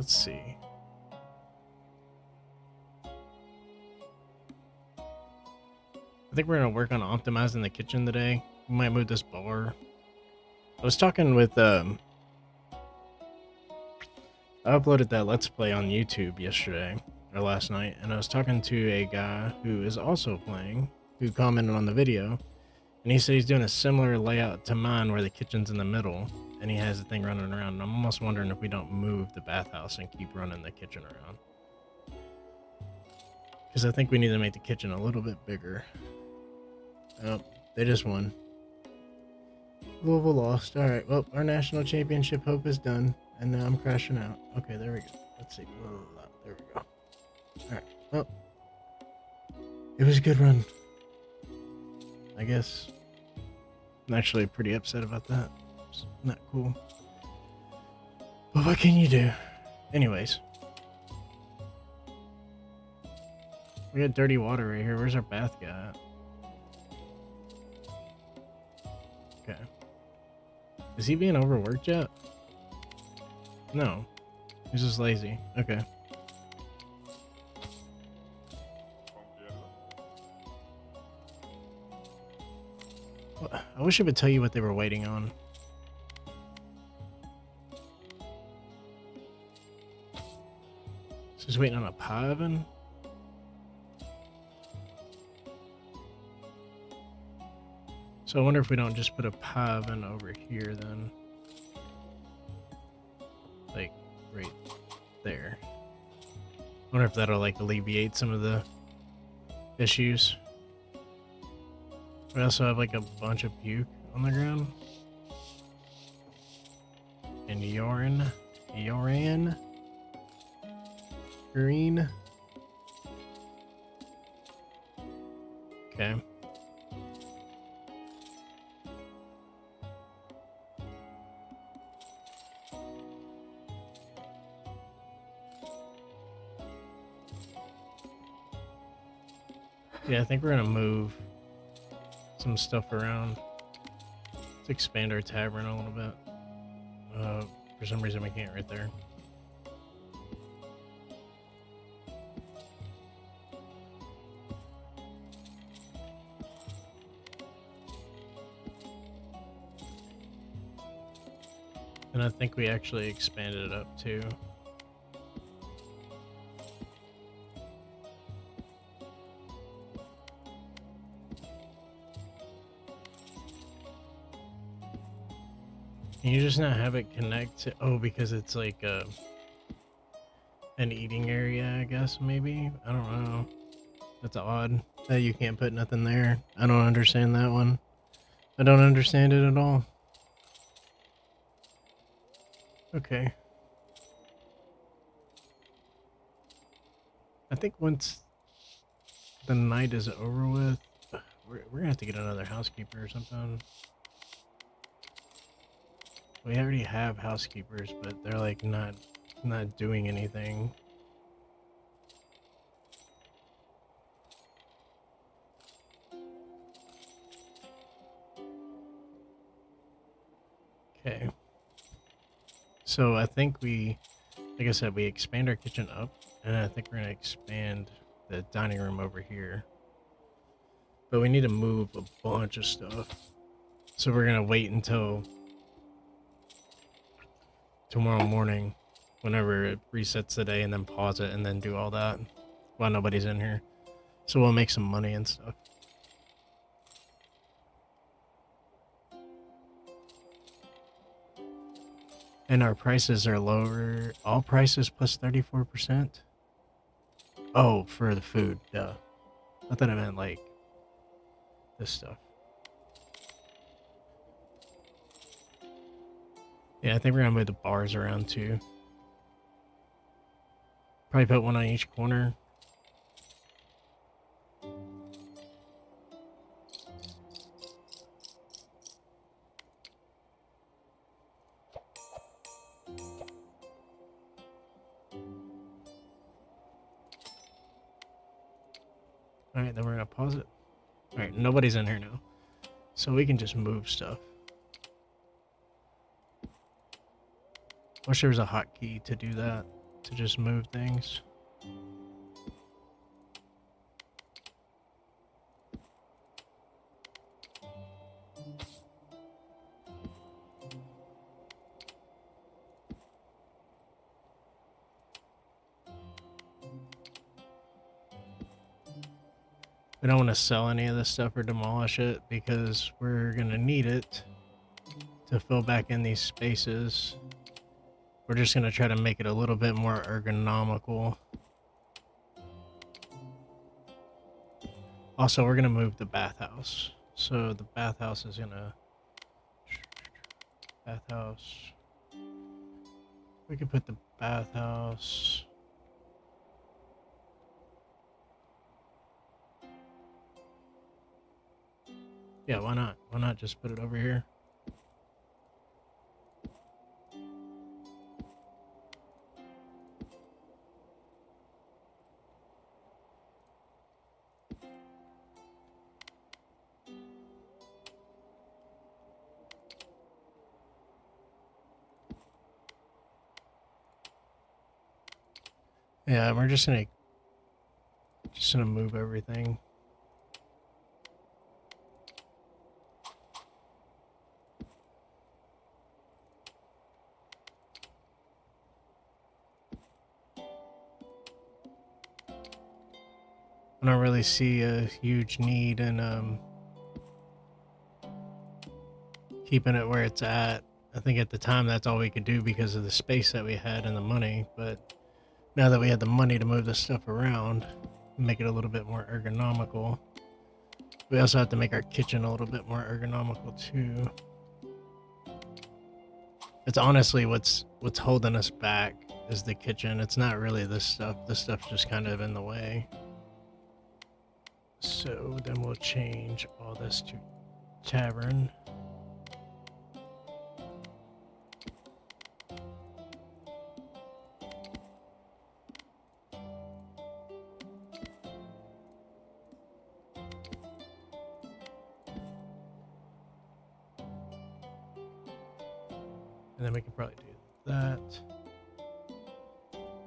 Let's see. I think we're gonna work on optimizing the kitchen today. We might move this bar. I was talking with I uploaded that Let's Play on YouTube yesterday or last night, and I was talking to a guy who is also playing, who commented on the video, and he said he's doing a similar layout to mine where the kitchen's in the middle and he has the thing running around. And I'm almost wondering if we don't move the bathhouse and keep running the kitchen around, because I think we need to make the kitchen a little bit bigger. Oh, they just won. Louisville lost. Alright, well, our national championship hope is done. And now I'm crashing out. Okay, there we go. Let's see. There we go. Alright, well. It was a good run. I guess. I'm actually pretty upset about that. It's not cool. But what can you do? Anyways. We got dirty water right here. Where's our bath guy at? Okay. Is he being overworked yet? No. He's just lazy. Okay. Well, I wish it would tell you what they were waiting on. So he's waiting on a pie oven? So I wonder if we don't just put a pie oven over here then. Like, right there. I wonder if that'll, like, alleviate some of the issues. We also have, like, a bunch of puke on the ground. And urine. Green. Okay. Yeah, I think we're gonna move some stuff around. Let's expand our tavern a little bit. For some reason we can't right there. And I think we actually expanded it up too. Can you just not have it connect to, oh, because it's like an eating area, I guess, maybe? I don't know. That's odd that you can't put nothing there. I don't understand that one. I don't understand it at all. Okay. I think once the night is over with, we're gonna have to get another housekeeper or something. We already have housekeepers, but they're like not doing anything. Okay. So I think we, like I said, we expand our kitchen up, and I think we're gonna expand the dining room over here. But we need to move a bunch of stuff. So we're gonna wait until tomorrow morning, whenever it resets the day, and then pause it and then do all that while nobody's in here. So we'll make some money and stuff. And our prices are lower. All prices plus 34%. Oh, for the food, duh. I thought I meant like this stuff. Yeah, I think we're gonna move the bars around too. Probably put one on each corner. Alright, then we're gonna pause it. Alright, nobody's in here now. So we can just move stuff. Wish there was a hotkey to do that. to just move things. We don't want to sell any of this stuff or demolish it because we're going to need it to fill back in these spaces. We're just going to try to make it a little bit more ergonomical. Also, we're going to move the bathhouse. So the bathhouse is going to... Bathhouse. We could put the bathhouse... Yeah, why not? Why not just put it over here? Yeah, we're just gonna move everything. I don't really see a huge need in keeping it where it's at. I think at the time that's all we could do because of the space that we had and the money, but now that we had the money to move this stuff around, make it a little bit more ergonomical. We also have to make our kitchen a little bit more ergonomical too. It's honestly what's holding us back is the kitchen. It's not really this stuff. This stuff's just kind of in the way. So then we'll change all this to tavern. And then we can probably do that.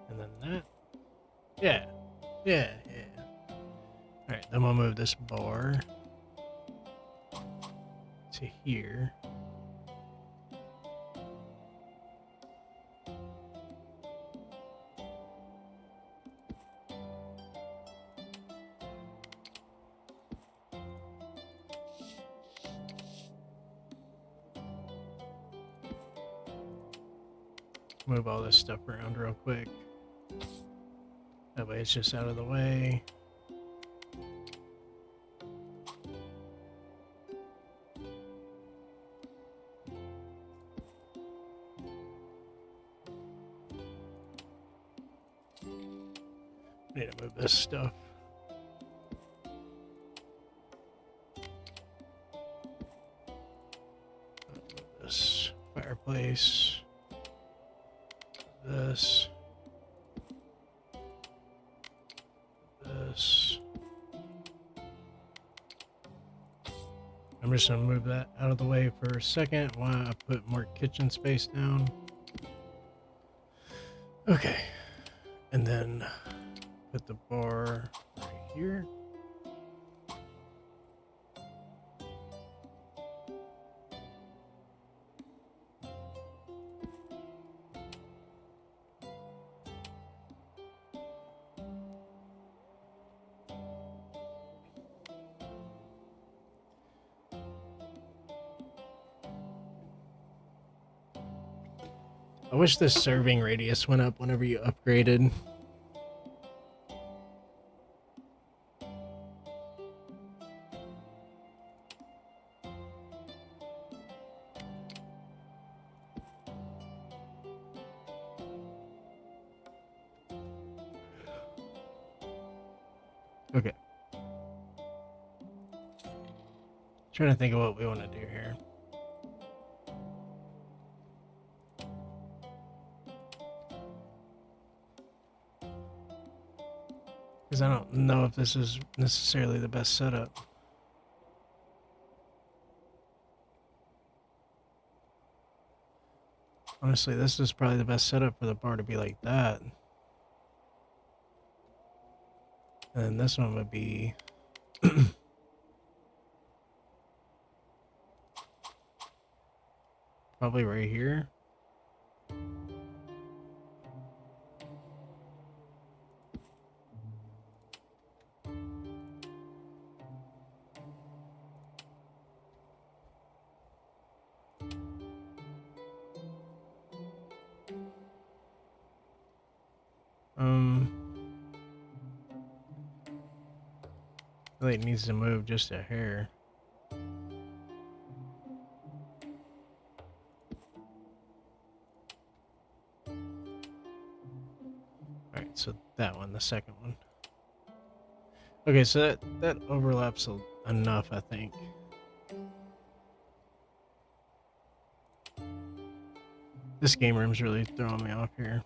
And then that. Yeah. Yeah, yeah. Alright, then we'll move this bar to here. Move all this stuff around real quick. That way it's just out of the way. Need to move this stuff. Move this fireplace. This. I'm just going to move that out of the way for a second while I put more kitchen space down. Okay. And then put the bar right here. I wish the serving radius went up whenever you upgraded. Okay. Trying to think of what we want to do here. Because I don't know if this is necessarily the best setup. Honestly, this is probably the best setup for the bar to be like that. And this one would be probably right here. I think it needs to move just a hair. Alright, so that one, the second one. Okay, so that overlaps enough, I think. This game room's really throwing me off here.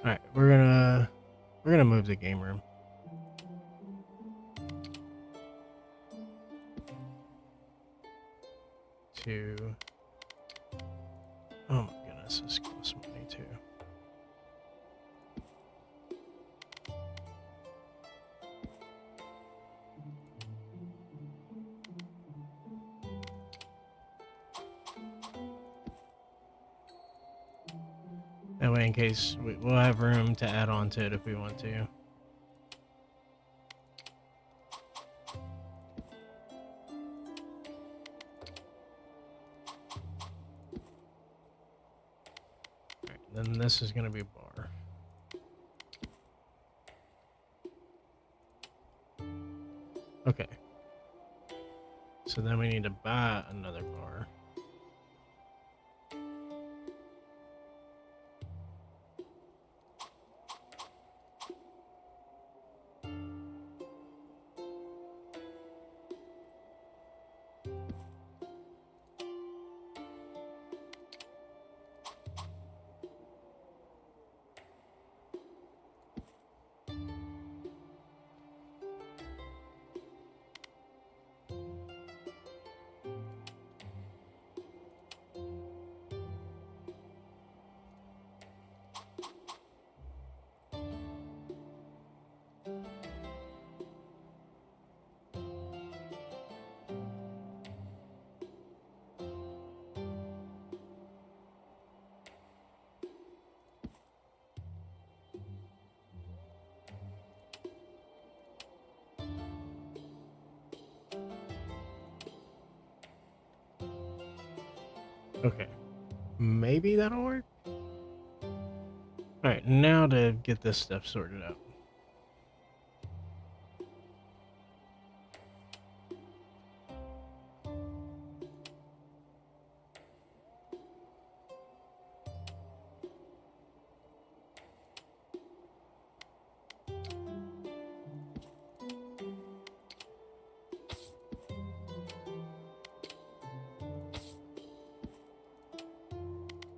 Alright, we're gonna move the game room. To oh my goodness, this costs money too. That way, in case we'll have room to add on to it if we want to. Alright, then this is gonna be bar. Okay. So then we need to buy another bar. Okay. Maybe that'll work. Alright, now to get this stuff sorted out.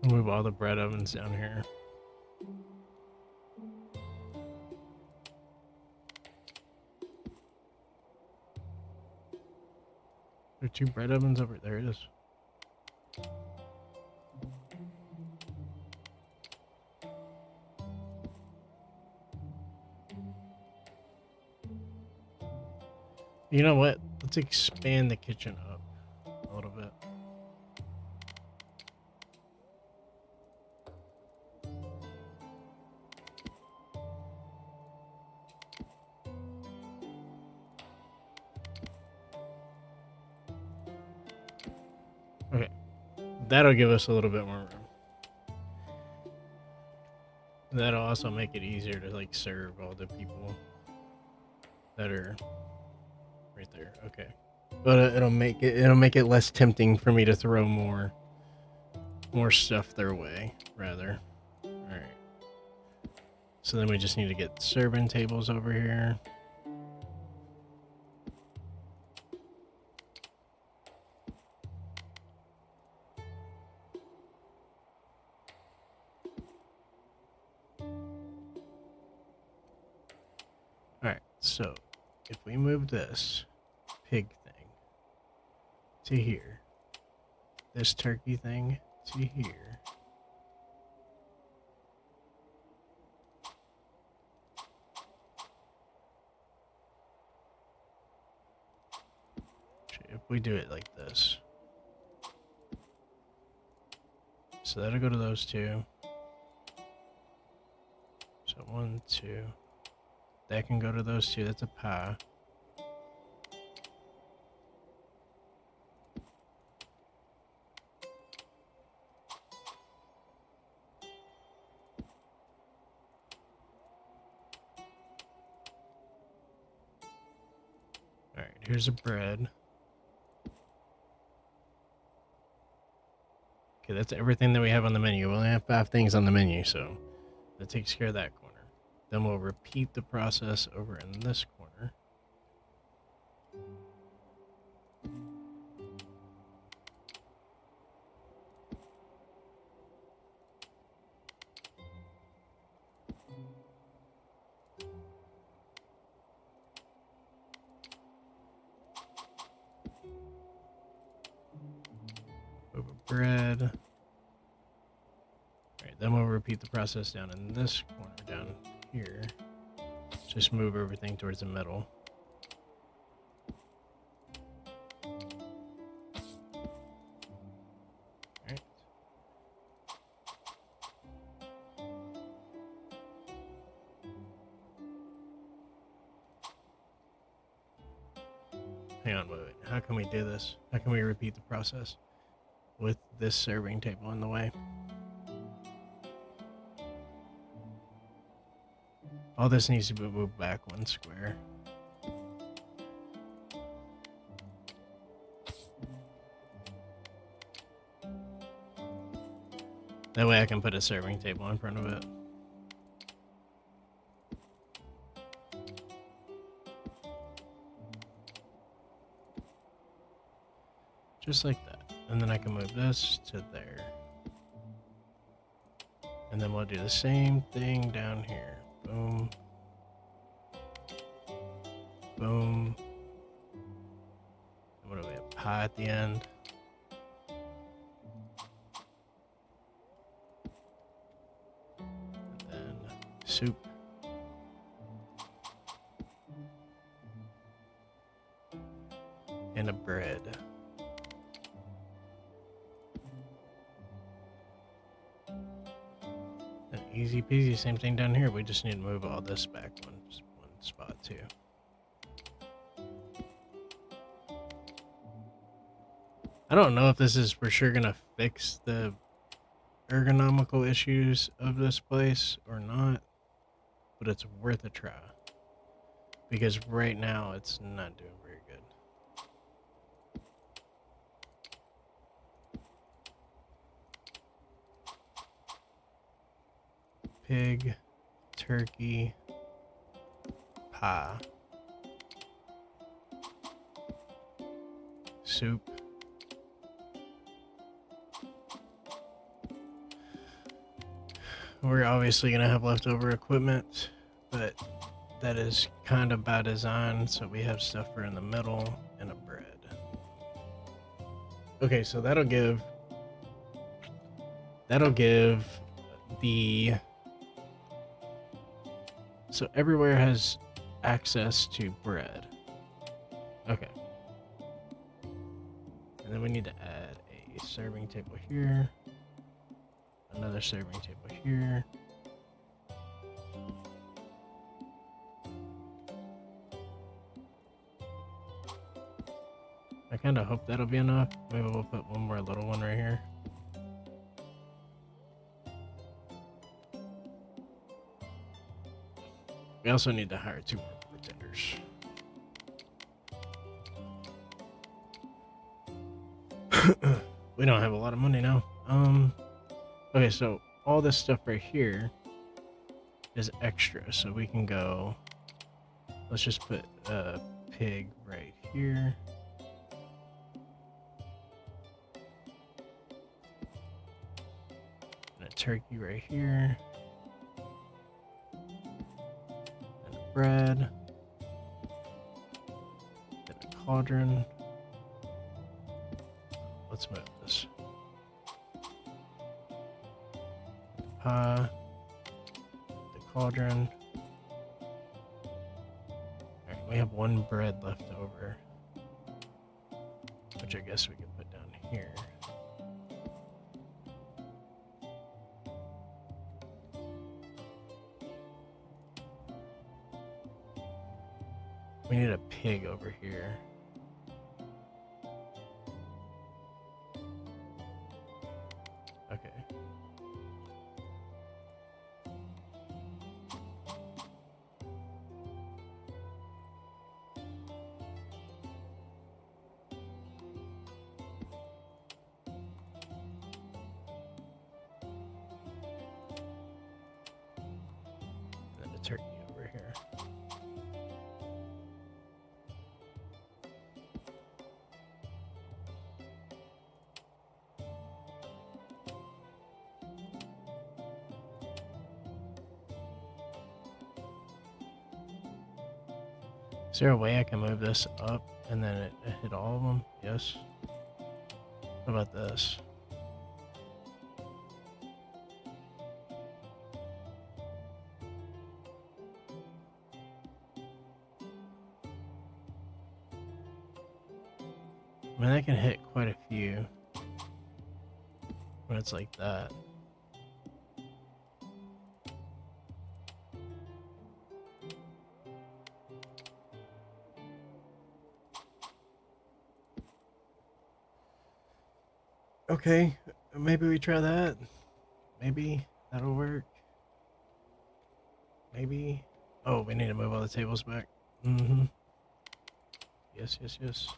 Move all the bread ovens down here. There are two bread ovens over there. It is. You know what? Let's expand the kitchen up a little bit. Okay. That'll give us a little bit more room. That'll also make it easier to like serve all the people that are right there. Okay. But it'll make it less tempting for me to throw more stuff their way, rather. All right. So then we just need to get serving tables over here. So, if we move this pig thing to here, this turkey thing to here, if we do it like this, so that'll go to those two. So 1, 2. That can go to those two. That's a pie. Alright, here's a bread. Okay, that's everything that we have on the menu. We only have 5 things on the menu, so that takes care of that corner. Then we'll repeat the process over in this corner. Over bread. Alright, then we'll repeat the process down in this corner down here. Just move everything towards the middle. Alright. Hang on, wait. How can we do this? How can we repeat the process with this serving table in the way? All this needs to be moved back 1 square. That way I can put a serving table in front of it. Just like that. And then I can move this to there. And then we'll do the same thing down here. Boom. Boom. And what do we have? Pie at the end. And then soup. And a bread. And easy peasy, same thing down here. We just need to move all this back one spot too. I don't know if this is for sure gonna fix the ergonomical issues of this place or not, but it's worth a try. Because right now it's not doing very good. Pig, turkey, pie, soup, we're obviously going to have leftover equipment, but that is kind of by design, so we have stuff for in the middle and a bread. Okay, so that'll give the... So everywhere has access to bread. Okay. And then we need to add a serving table here. Another serving table here. I kind of hope that'll be enough. Maybe we'll put one more little one right here. We also need to hire 2 more bartenders. We don't have a lot of money now. Okay, so all this stuff right here is extra, so we can go. Let's just put a pig right here. And a turkey right here. And a bread. cauldron. Let's move this. The cauldron. Alright, we have one bread left over, which I guess we can put down here. We need a pig over here. Okay. And then a turkey over here. Is there a way I can move this up and then it hit all of them? Yes. What about this? I mean, I can hit quite a few when it's like that. Okay, maybe we try that. Maybe that'll work. Maybe. Oh, we need to move all the tables back. Mm-hmm. Yes, yes, yes.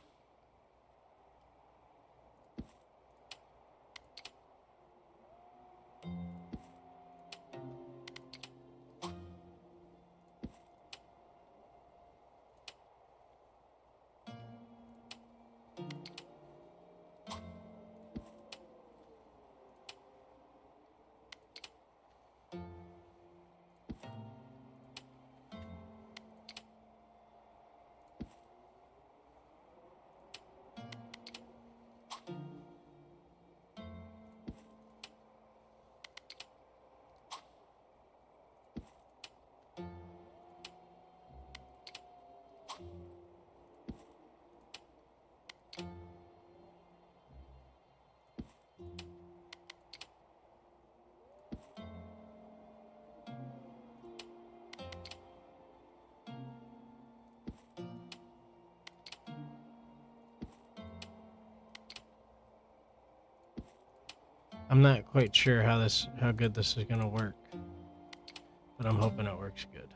I'm not quite sure how good this is gonna work, but I'm hoping it works good.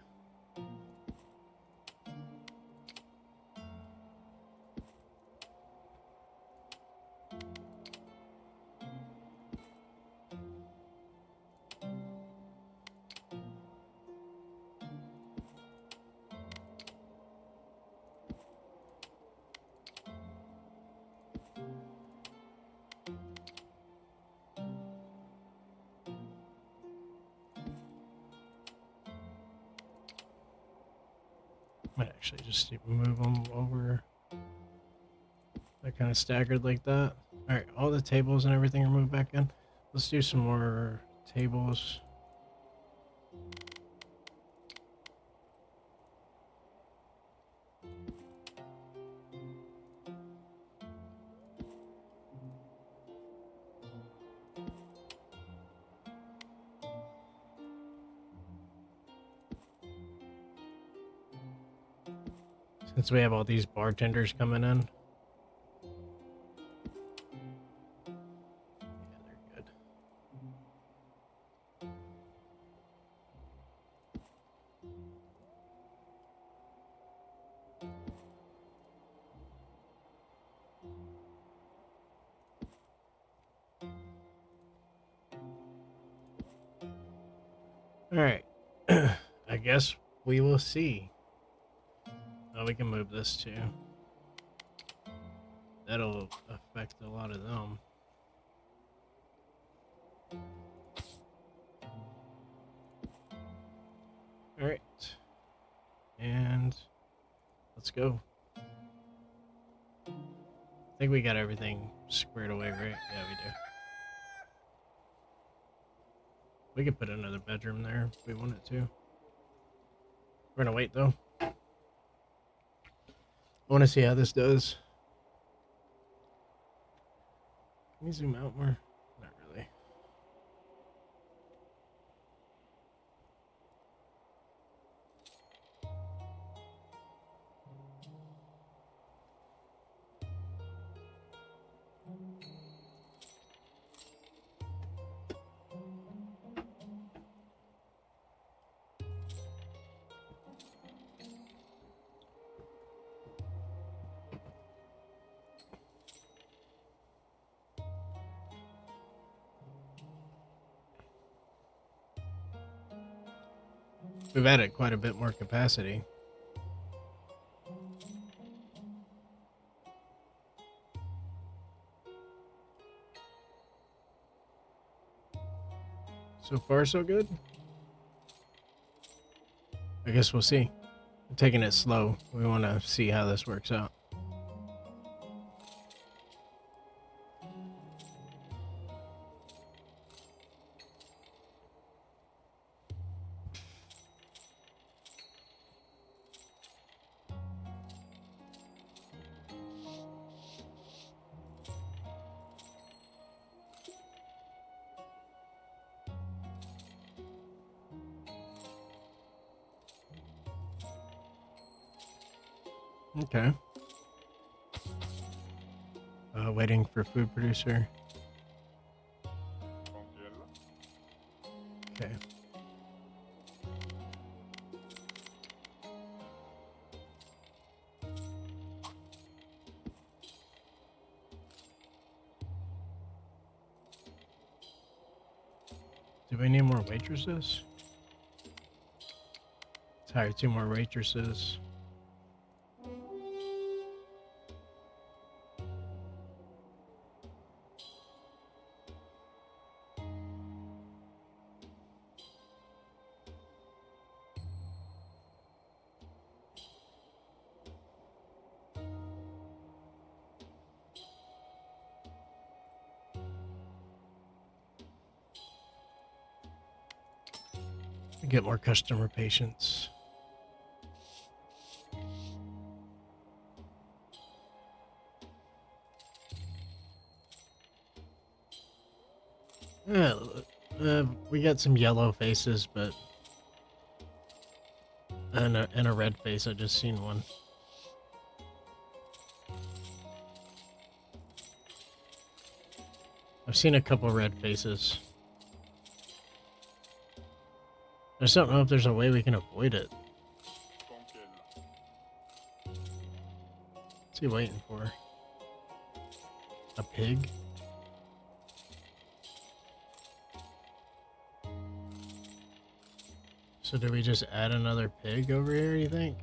Might actually just move them over. They're kind of staggered like that. Alright, all the tables and everything are moved back in. Let's do some more tables. Since we have all these bartenders coming in. Yeah, they're good. Alright. I guess we will see. Oh, we can move this too. That'll affect a lot of them. Alright. And let's go. I think we got everything squared away, right? Yeah, we do. We could put another bedroom there if we wanted to. We're gonna wait though. I want to see how this does. Can we zoom out more? Not really. We've added quite a bit more capacity. So far, so good. I guess we'll see. I'm taking it slow. We want to see how this works out. Okay. Waiting for food producer. Okay. Do we need more waitresses? Let's hire 2 more waitresses. Get more customer patience. Yeah, we got some yellow faces, but and a red face. I just seen one. I've seen a couple red faces. I just don't know if there's a way we can avoid it. What's he waiting for? A pig? So do we just add another pig over here, you think?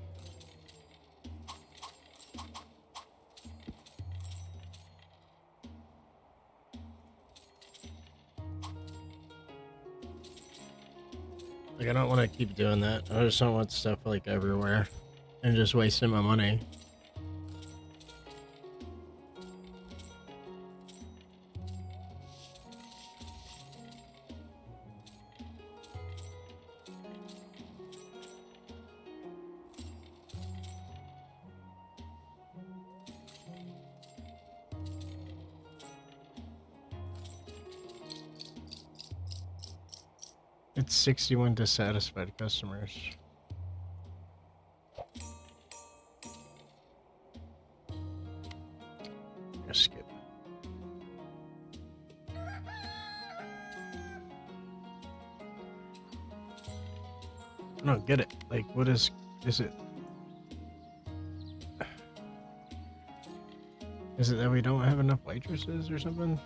Like, I don't want to keep doing that. I just don't want stuff like everywhere and just wasting my money. It's 61 dissatisfied customers. Just skip. I don't get it. Like, what is it? Is it that we don't have enough waitresses or something?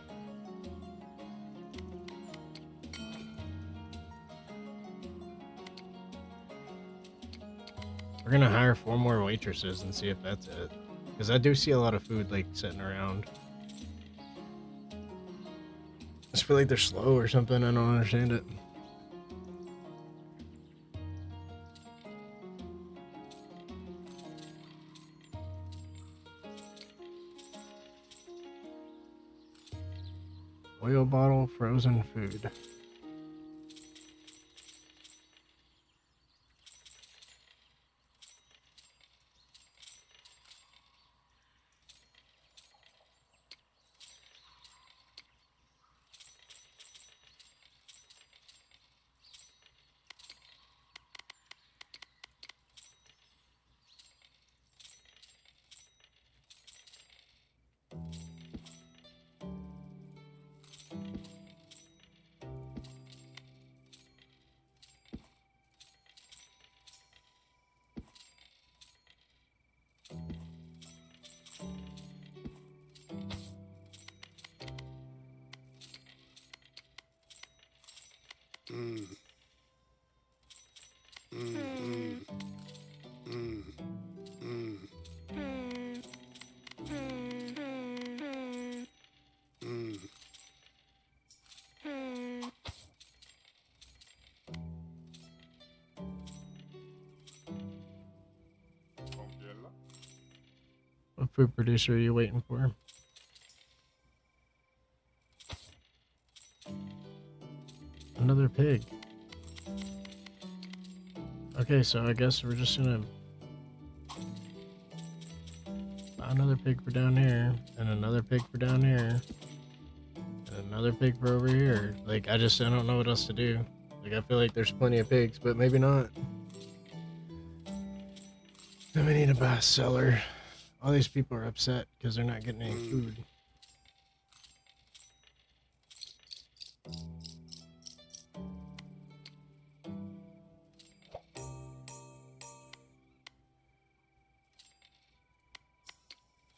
We're gonna hire 4 more waitresses and see if that's it. Because I do see a lot of food, like, sitting around. I just feel like they're slow or something. I don't understand it. Oil bottle, frozen food. What food producer are you waiting for? Another pig. Okay, so I guess we're just gonna buy another pig for down here, and another pig for down here, and another pig for over here. Like, I don't know what else to do. Like, I feel like there's plenty of pigs, but maybe not. Then we need to buy a cellar. All these people are upset because they're not getting any food.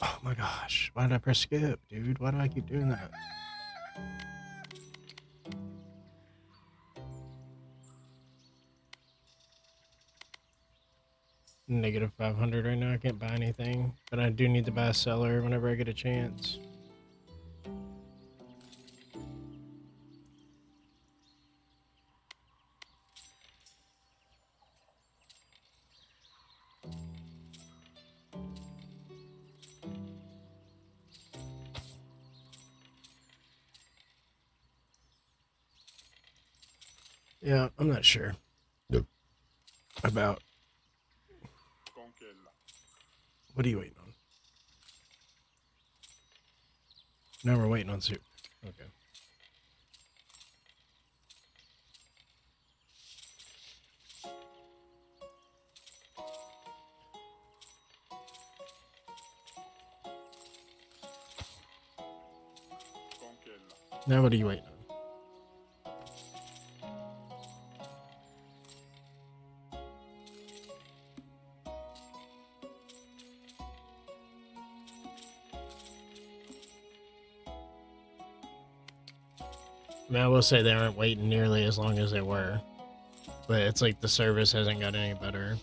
Oh my gosh, why did I press skip, dude? Why do I keep doing that? Negative 500 right now. I can't buy anything, but I do need to buy a cellar whenever I get a chance. Yeah, I'm not sure about. What are you waiting on? No, we're waiting on soup. Okay. Now what are you waiting on? I mean, I will say they aren't waiting nearly as long as they were, but it's like the service hasn't got any better.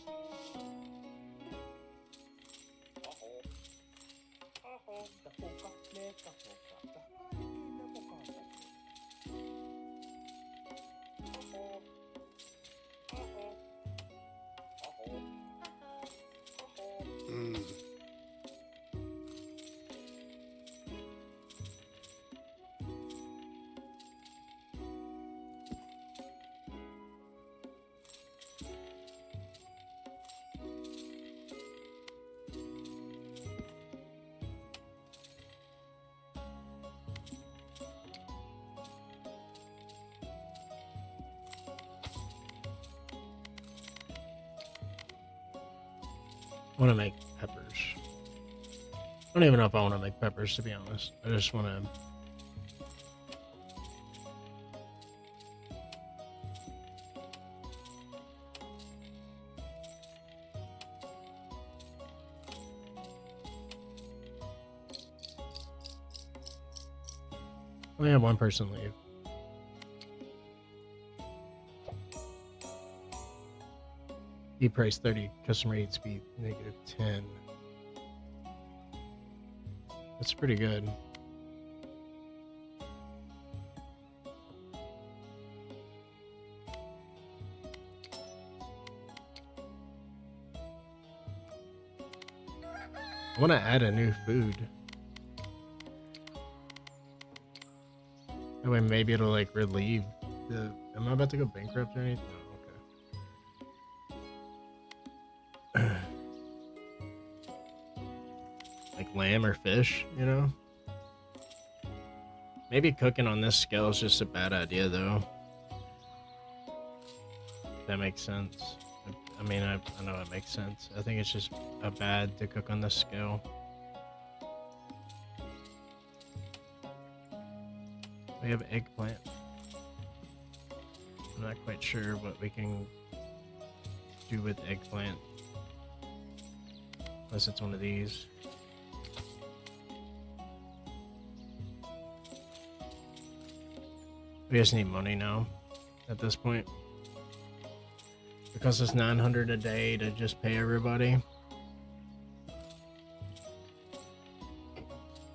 I want to make peppers. I don't even know if I want to make peppers, to be honest. I just want to... only have one person leave. Eat price 30, customer eat speed negative 10. That's pretty good. I want to add a new food. That way maybe it'll like relieve the. Am I about to go bankrupt or anything? No, okay. Like lamb or fish, you know? Maybe cooking on this scale is just a bad idea though. That makes sense. I mean, I know it makes sense. I think it's just bad to cook on this scale. We have eggplant. I'm not quite sure what we can do with eggplant. Unless it's one of these. We just need money now at this point. It costs us 900 a day to just pay everybody.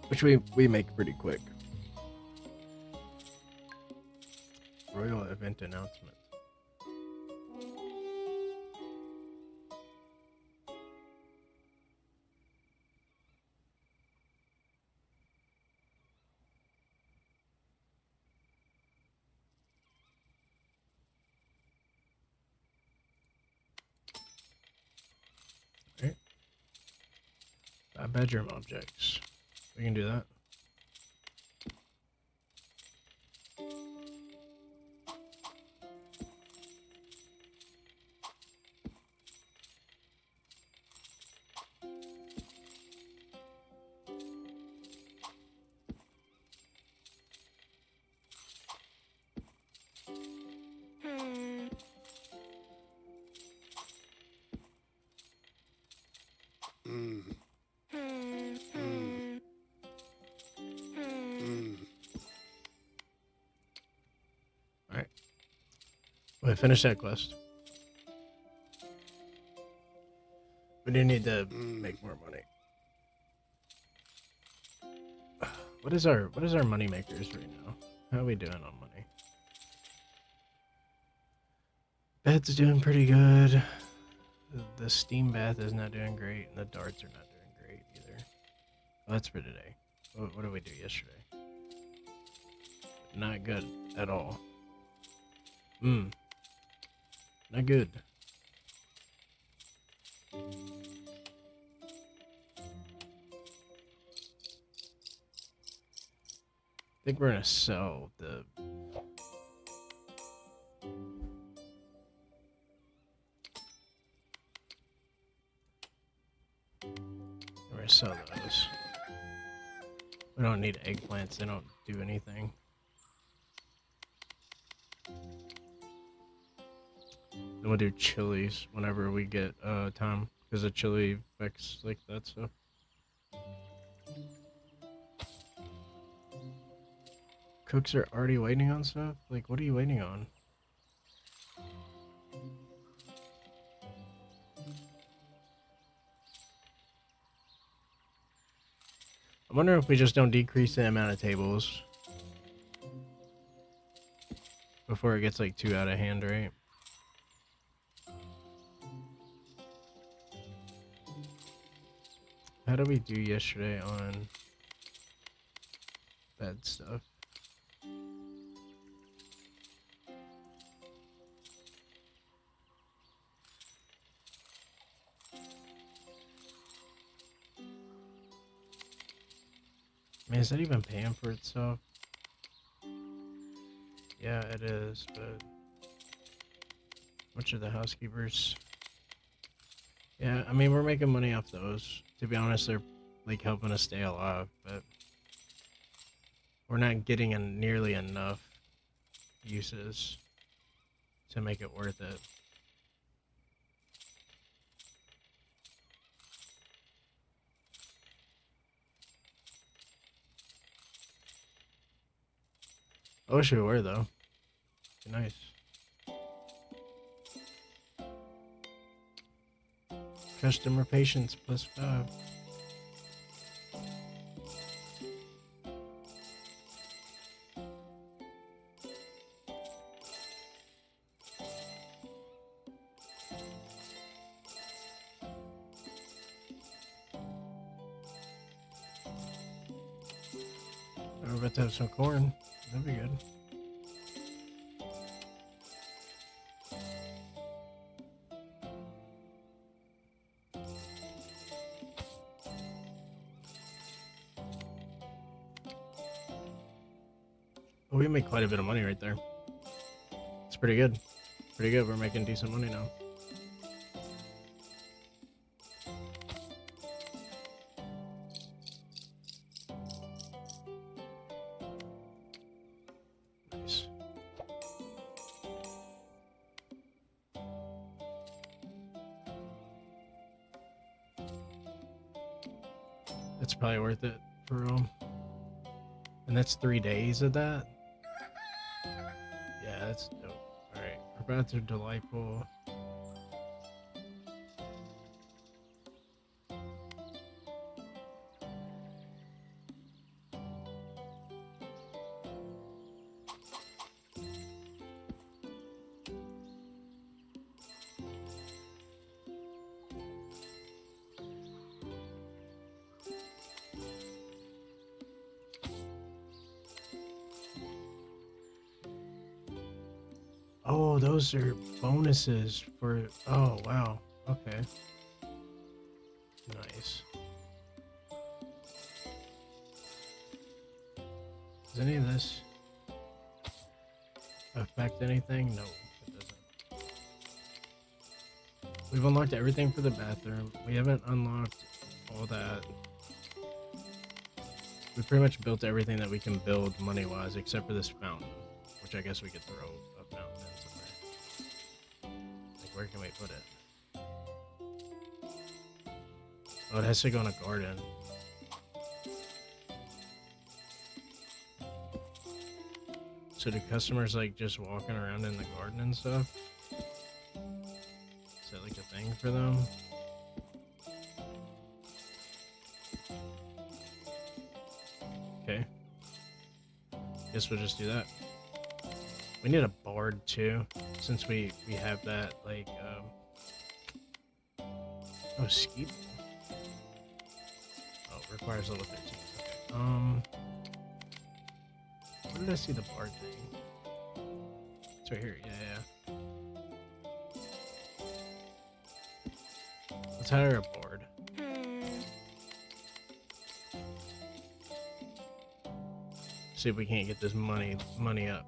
Which we make pretty quick. Royal event announcement. Alright. 5 bedroom objects. We can do that. Alright. We finished that quest. We do need to make more money. What is our money makers right now? How are we doing on money? Bed's doing pretty good. The steam bath is not doing great, and the darts are not doing great either. Well, that's for today. What did we do yesterday? Not good at all. Not good. I think we're gonna sell the. We're gonna sell those. We don't need eggplants, they don't do anything. Then we'll do chilies whenever we get time, because the chili affects like that stuff. Cooks are already waiting on stuff? Like, what are you waiting on? I wonder if we just don't decrease the amount of tables before it gets like too out of hand, right? How did we do yesterday on bed stuff? Man, is that even paying for itself? Yeah, it is, but much of the housekeepers. Yeah, I mean, we're making money off those. To be honest, they're like helping us stay alive, but we're not getting nearly enough uses to make it worth it. I wish we were, though. Be nice. Customer patience +5. We're about to have some corn. That'd be good. Oh, we make quite a bit of money right there. It's pretty good. Pretty good. We're making decent money now. Nice. That's probably worth it for real. And that's 3 days of that? Yeah, that's dope. Alright, our baths are delightful. Oh, those are bonuses for... Oh, wow. Okay. Nice. Does any of this affect anything? No, it doesn't. We've unlocked everything for the bathroom. We haven't unlocked all that. We pretty much built everything that we can build money-wise, except for this fountain, which I guess we could throw a fountain in somewhere. Like, where can we put it? Oh, it has to go in a garden. So do customers like just walking around in the garden and stuff? Is that like a thing for them? Okay. Guess we'll just do that. We need a bard too, since we have that like oh, ski ball. Oh, requires level 13. Okay. Where did I see the bard thing? It's right here. Yeah. Let's hire a bard. See if we can't get this money up.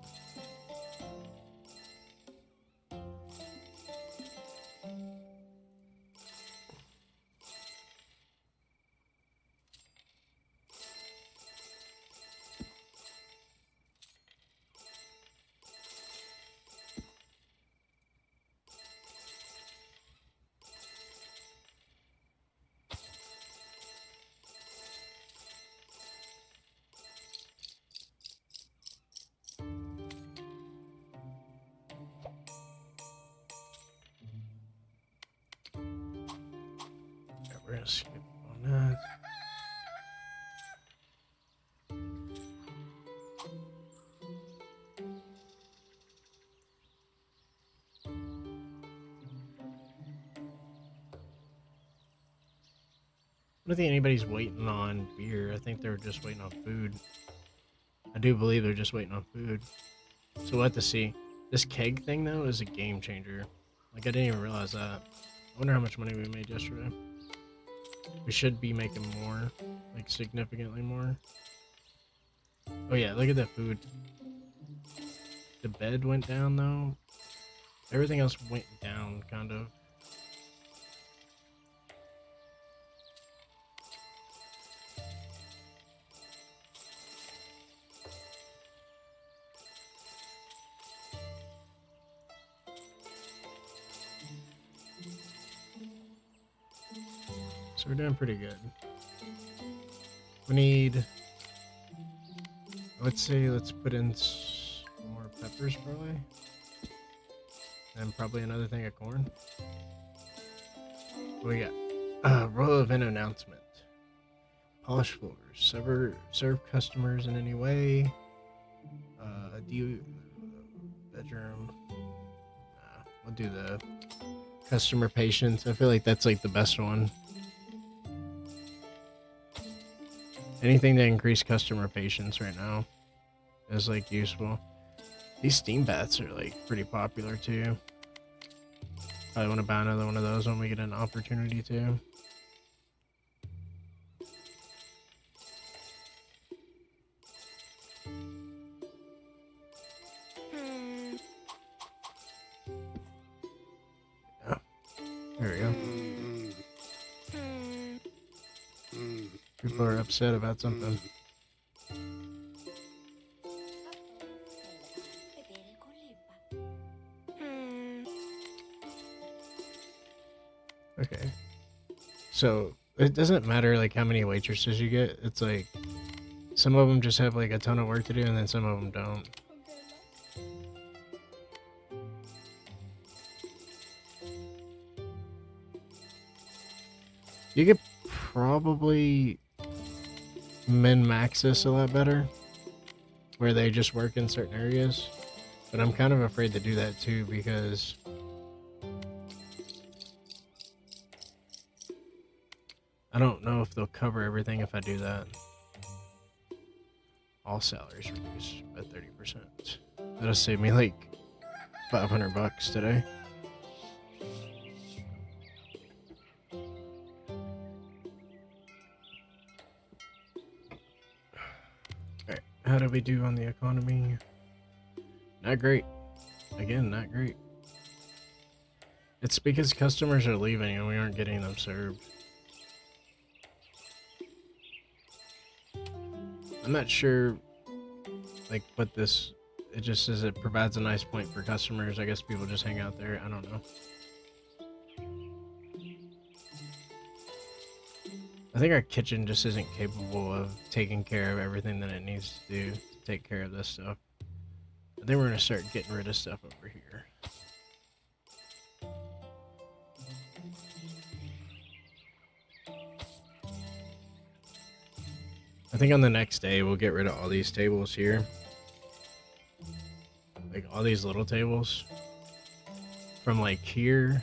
We're gonna skip on that. I don't think anybody's waiting on beer. I think they're just waiting on food. I do believe they're just waiting on food. So we'll have to see. This keg thing, though, is a game changer. Like, I didn't even realize that. I wonder how much money we made yesterday. We should be making more. Like, significantly more. Oh, yeah, look at that food. The bed went down, though. Everything else went down, kind of. So we're doing pretty good. We need, let's put in some more peppers probably. And probably another thing of corn. What we got? Royal event announcement. Polish floors. Serve customers in any way. Bedroom. We'll do the customer patience. I feel like that's like the best one. Anything to increase customer patience right now is like useful. These steam baths are like pretty popular too. Probably want to buy another one of those when we get an opportunity to. Yeah, there we go. People are upset about something. Okay. So it doesn't matter like how many waitresses you get. It's like some of them just have like a ton of work to do, and then some of them don't. You could probably min-max this a lot better, where they just work in certain areas. But I'm kind of afraid to do that too because I don't know if they'll cover everything if I do that. All salaries reduced by 30%. That'll save me like $500 today. Alright, how do we do on the economy? Not great. Again, not great. It's because customers are leaving and we aren't getting them served. I'm not sure, like, what this... It just says it provides a nice point for customers. I guess people just hang out there. I don't know. I think our kitchen just isn't capable of taking care of everything that it needs to do to take care of this stuff. I think we're going to start getting rid of stuff over here. I think on the next day we'll get rid of all these tables here. Like all these little tables. From like here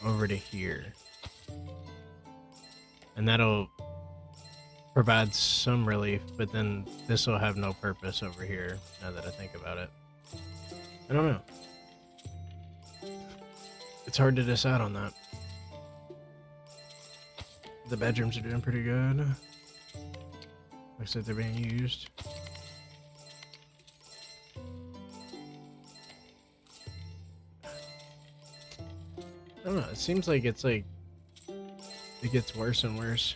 over to here. And that'll provide some relief, but then this will have no purpose over here, now that I think about it. I don't know. It's hard to decide on that. The bedrooms are doing pretty good. Looks like they're being used. I don't know, it seems like it's like it gets worse and worse.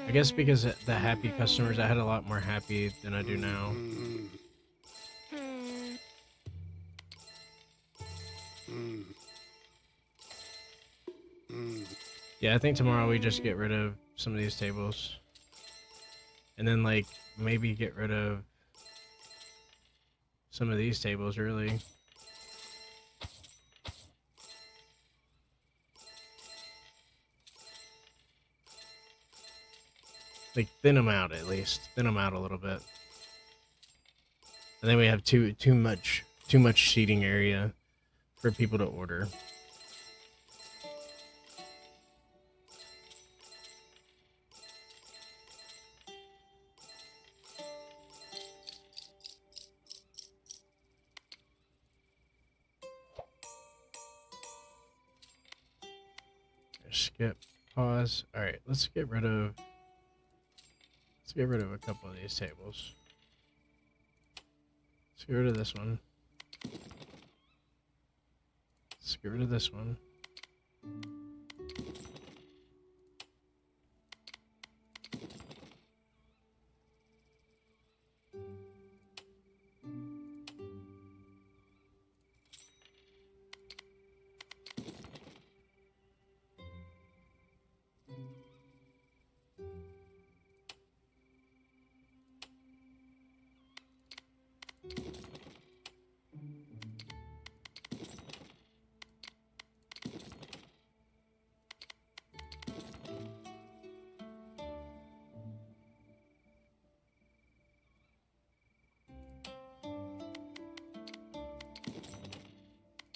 I guess because the happy customers, I had a lot more happy than I do now. Yeah, I think tomorrow we just get rid of some of these tables. And then like maybe get rid of some of these tables really. Like thin them out at least. Thin them out a little bit. And then we have too much seating area for people to order. Skip, pause. All right, let's get rid of a couple of these tables. Let's get rid of this one. Let's get rid of this one.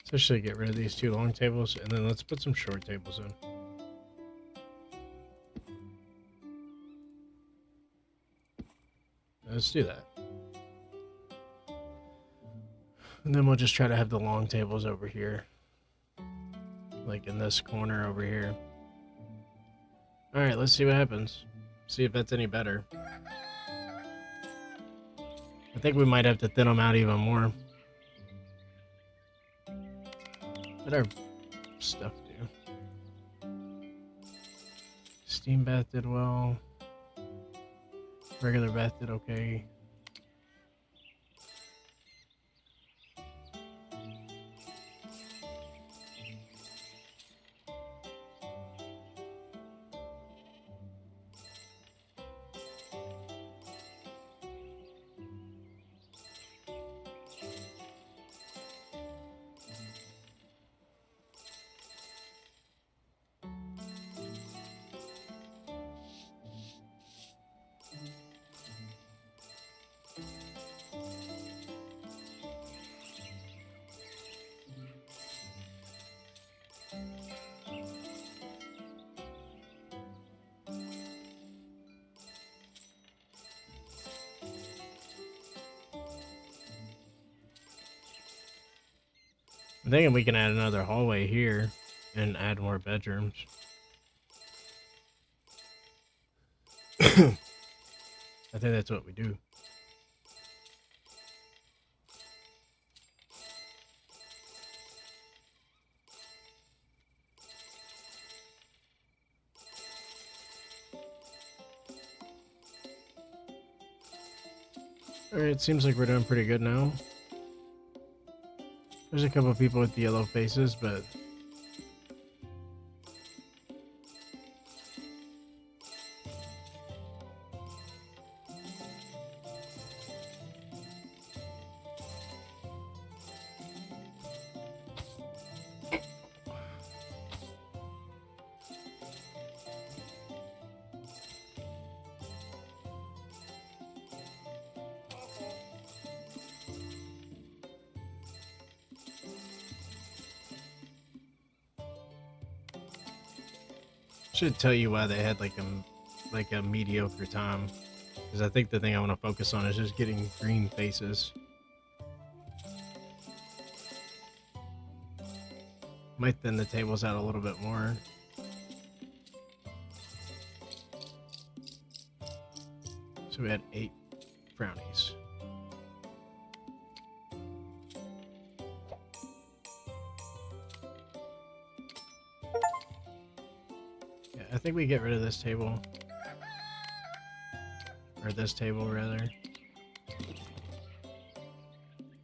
Especially get rid of these two long tables, and then let's put some short tables in. let's do that. And then we'll just try to have the long tables over here. Like in this corner over here. Alright, let's see what happens. See if that's any better. I think we might have to thin them out even more. What our stuff do? Steam bath did well. Regular bath did okay. I'm thinking we can add another hallway here and add more bedrooms. I think that's what we do. Alright, it seems like we're doing pretty good now. There's a couple of people with yellow faces, but should tell you why they had like a mediocre time, because I think the thing I want to focus on is just getting green faces. Might thin the tables out a little bit more. So we had 8 brownies. I think we get rid of this table. Or this table, rather.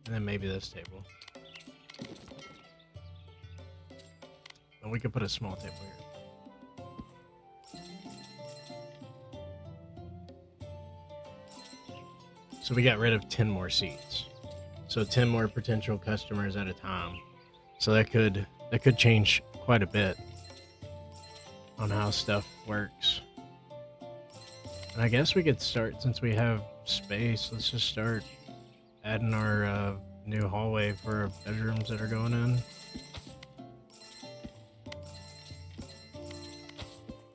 And then maybe this table. And we could put a small table here. So we got rid of 10 more seats. So 10 more potential customers at a time. So that could change quite a bit on how stuff works. And I guess we could start, since we have space, let's just start adding our new hallway for our bedrooms that are going in.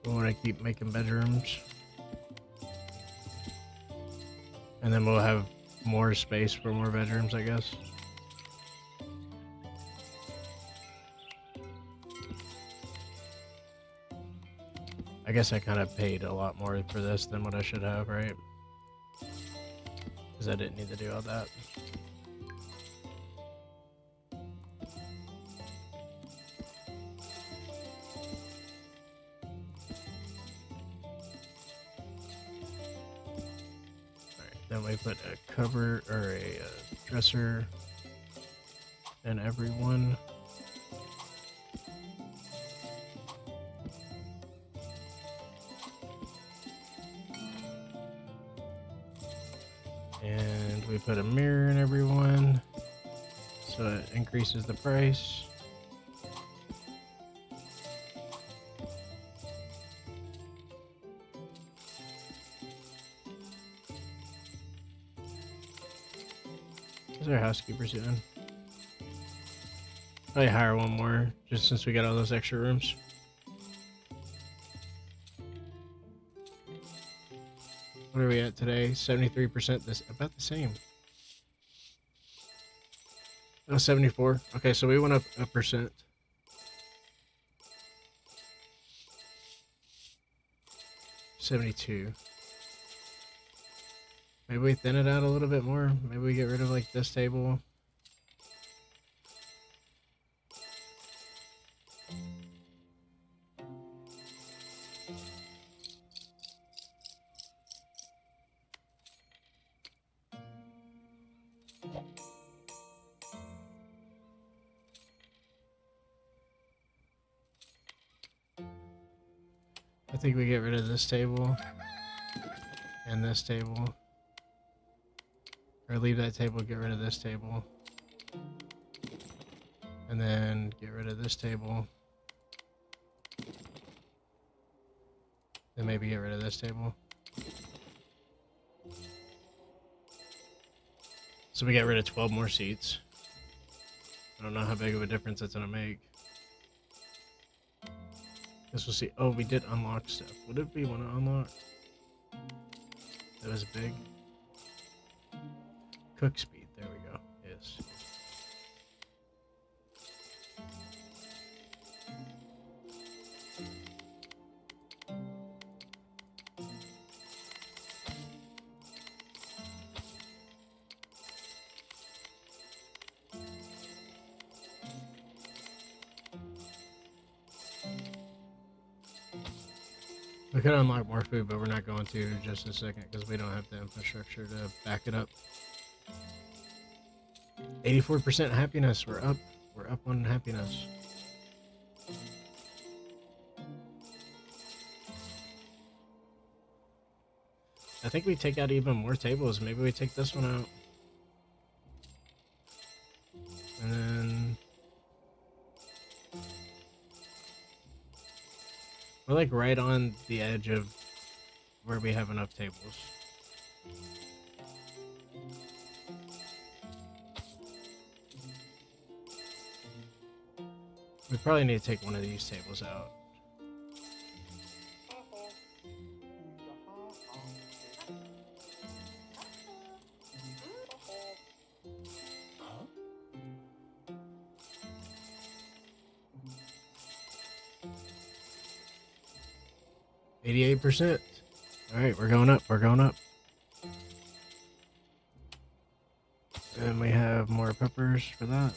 We want to keep making bedrooms. And then we'll have more space for more bedrooms, I guess. I guess I kind of paid a lot more for this than what I should have, right? Because I didn't need to do all that. Alright, then we put a cover or a dresser in every one. And we put a mirror in everyone, so it increases the price. What's our housekeepers doing? Probably hire one more, just since we got all those extra rooms. What are we at today? 73%. This about the same. Oh, 74. Okay, so we went up a percent. $72. Maybe we thin it out a little bit more. Maybe we get rid of like this table. I think we get rid of this table and this table. Or leave that table, get rid of this table. And then get rid of this table. Then maybe get rid of this table. So we got rid of 12 more seats. I don't know how big of a difference that's gonna make. Guess we'll see. Oh, we did unlock stuff. What did we want to unlock? That was big. Cook speed. There we go. Yes. We could unlock more food, but we're not going to in just a second because we don't have the infrastructure to back it up. 84% happiness. We're up. We're up on happiness. I think we take out even more tables. Maybe we take this one out. And then we're like right on the edge of where we have enough tables. We probably need to take one of these tables out. %. All right, we're going up. We're going up. And we have more peppers for that.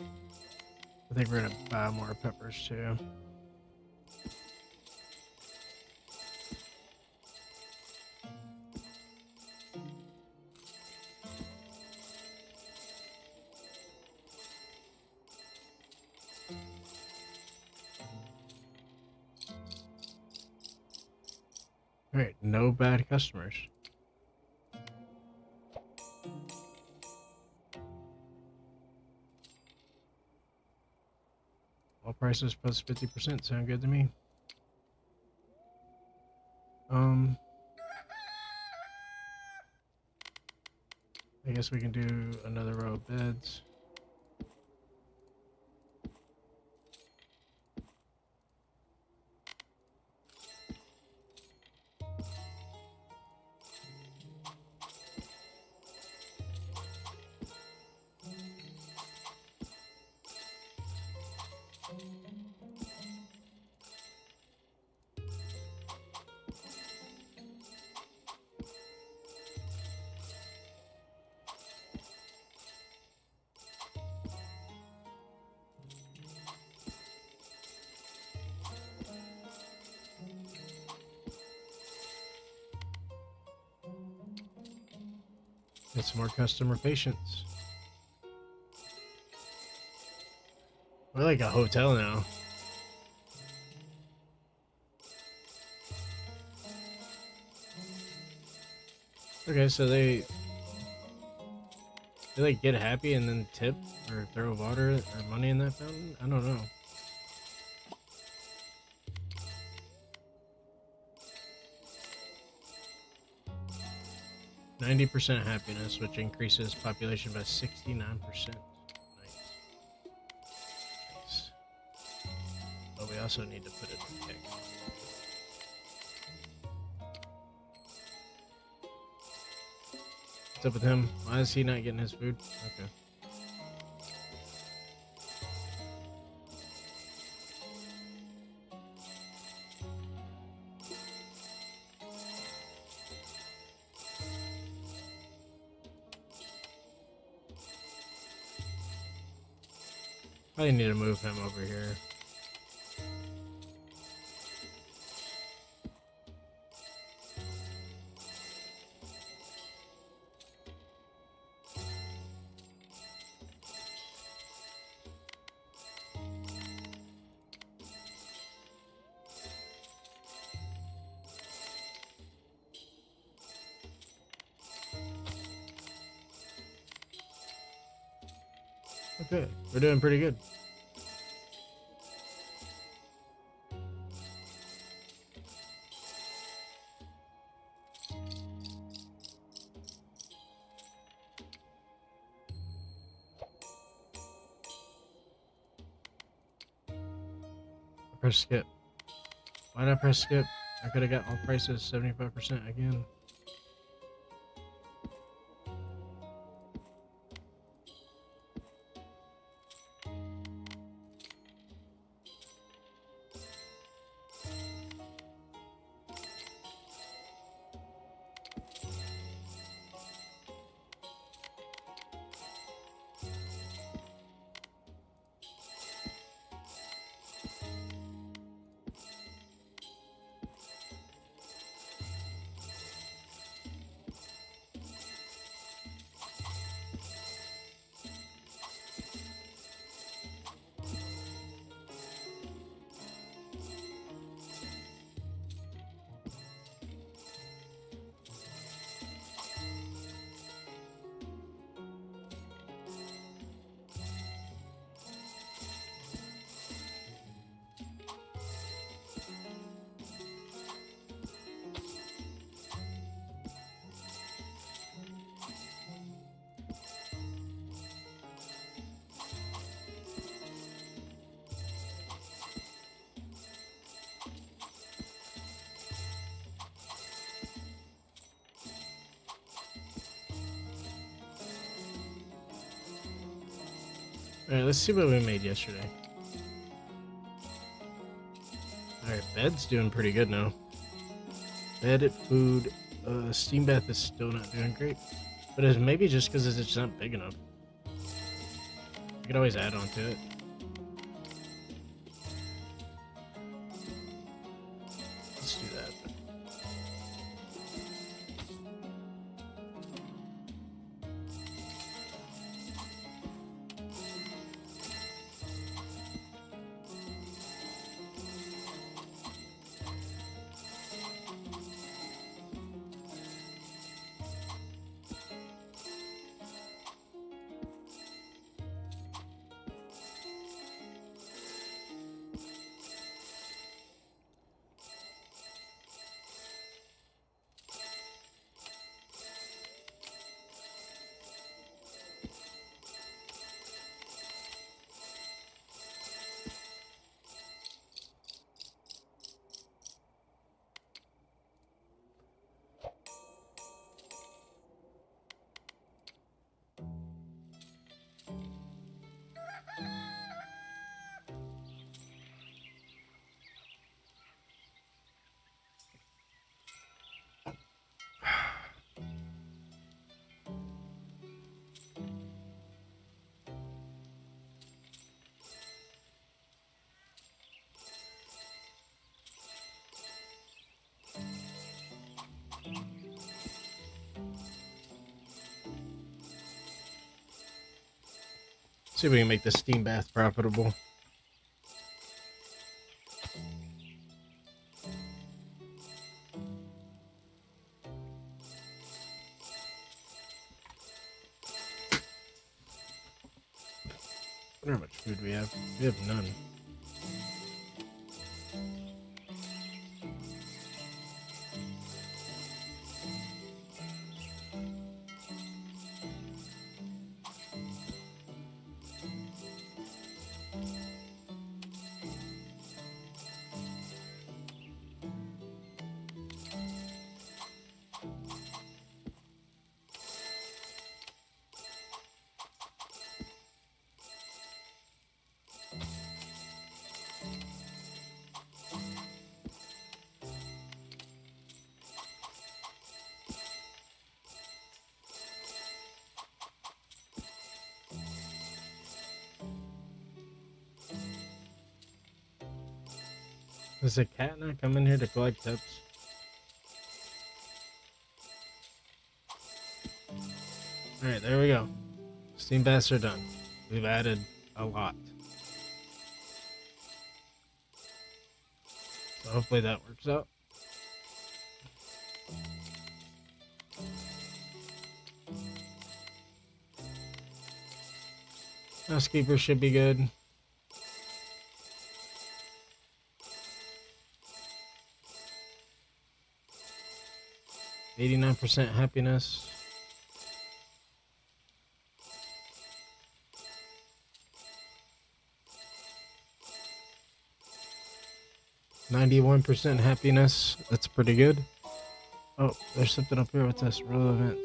I think we're gonna buy more peppers too. All right, no bad customers. All prices plus 50% sound good to me. I guess we can do another row of beds. Get some more customer patience. We're like a hotel now. Okay, so they like get happy and then tip or throw water or money in that fountain? I don't know. %90 happiness, which increases population by 69%. Nice. Nice. But we also need to put it in the keg. What's up with him? Why is he not getting his food? Okay. I need to move him over here. Okay, we're doing pretty good. Press skip. Why did I press skip? I could have got all prices 75% again. Alright, let's see what we made yesterday. Alright, bed's doing pretty good now. Bed, food, steam bath is still not doing great. But it's maybe just because it's just not big enough. You could always add on to it. Let's do that. See if we can make the steam bath profitable. I wonder how much food we have. We have none. Does a cat not come in here to collect tips? Alright, there we go. Steam baths are done. We've added a lot. So hopefully that works out. Housekeeper should be good. %89 happiness. %91 happiness. That's pretty good. Oh, there's something up here with this relevant.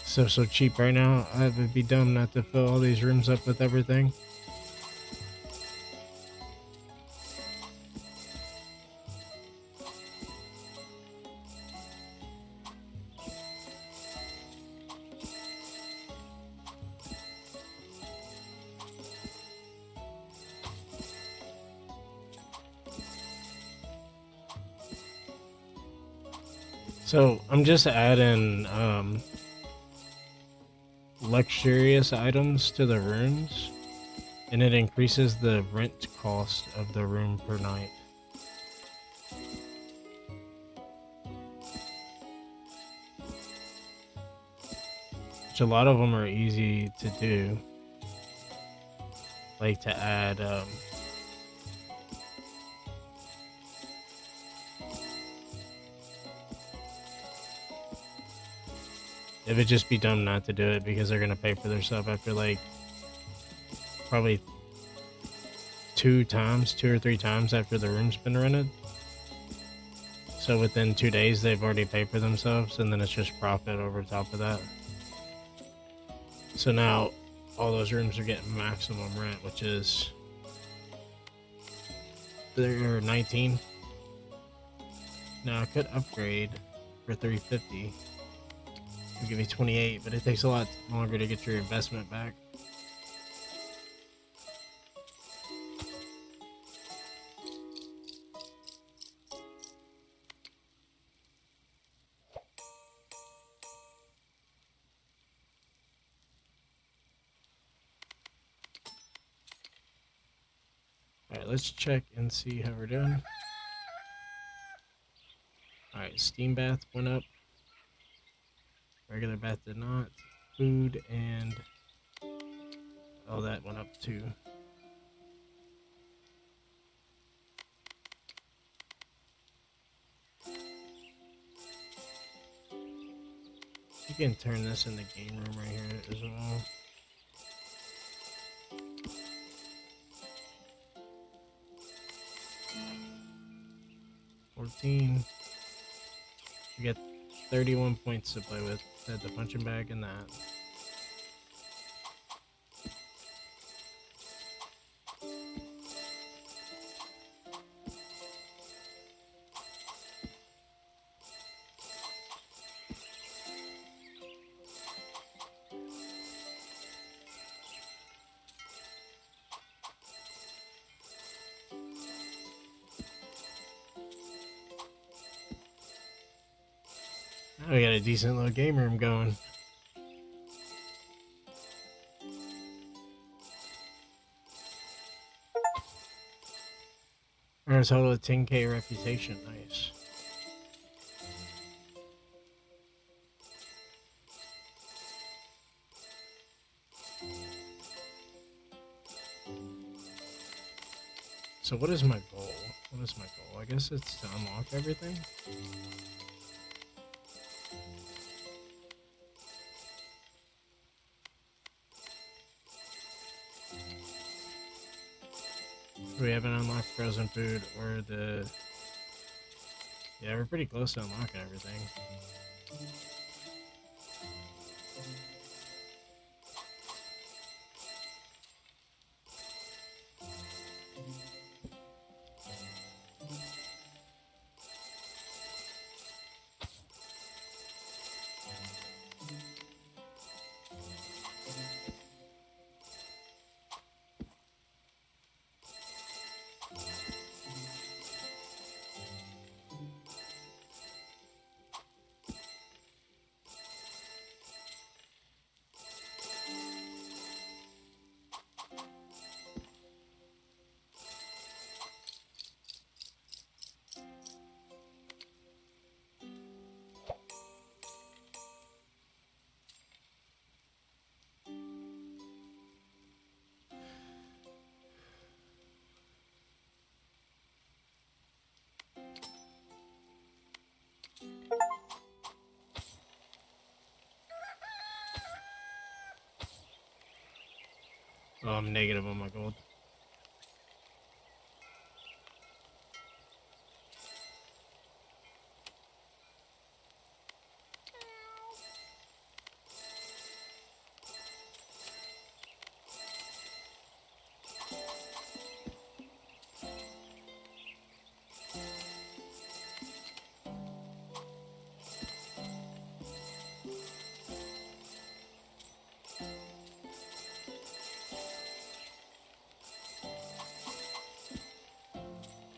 So cheap right now. I would be dumb not to fill all these rooms up with everything. So I'm just adding luxurious items to the rooms, and it increases the rent cost of the room per night. Which a lot of them are easy to do, like to add it would just be dumb not to do it because they're gonna pay for their stuff after like probably 2 or 3 times after the room's been rented. So within 2 days they've already paid for themselves, and then it's just profit over top of that. So now all those rooms are getting maximum rent, which is they're 19. Now I could upgrade for 350. It'll give me 28, but it takes a lot longer to get your investment back. Alright, let's check and see how we're doing. Alright, steam bath went up. Regular bath did not. Food and oh, that went up too. You can turn this in the game room right here as well. $14. You get 31 points to play with. Add the punching bag and that. Now we got a decent little game room going. Earn a total of 10k reputation. Nice. So what is my goal? What is my goal? I guess it's to unlock everything. We haven't unlocked frozen food or the... Yeah, we're pretty close to unlocking everything. Oh, I'm negative on my gold.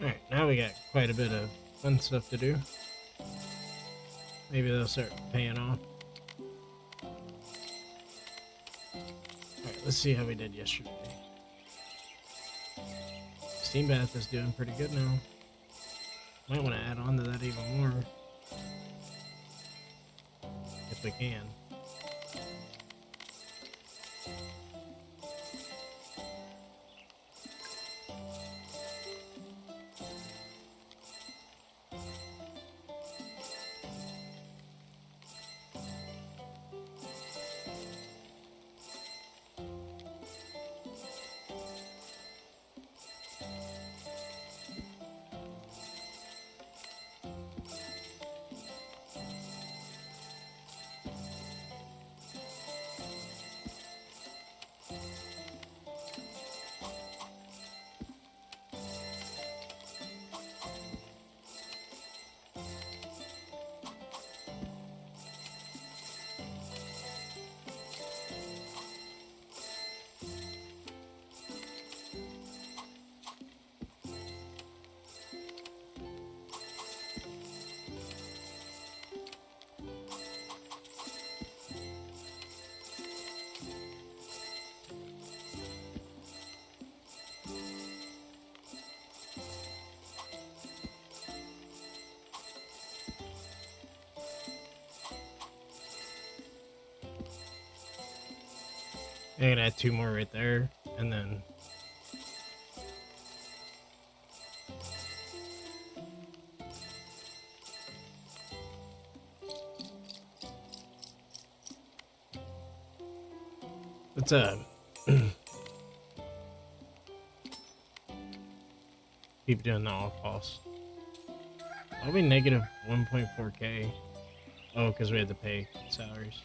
Alright, now we got quite a bit of fun stuff to do. Maybe they'll start paying off. Alright, let's see how we did yesterday. Steam bath is doing pretty good now. Might want to add on to that even more. If we can. I'm gonna add 2 more right there, and then let's keep doing the off pulse. I'll be negative 1.4k. Oh, because we had to pay salaries.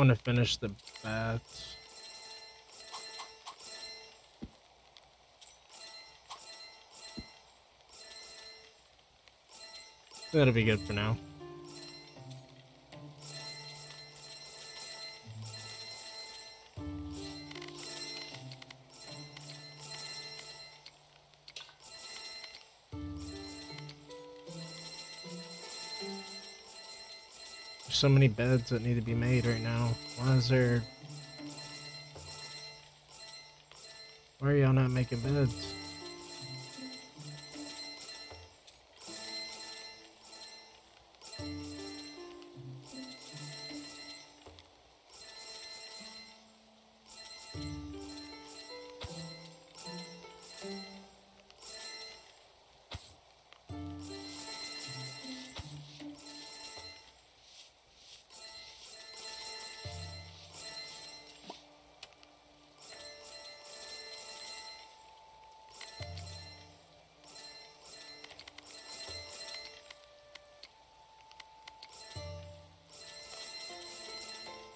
want to finish the baths. That'll be good for now. There's so many beds that need to be made right now. Why are y'all not making beds?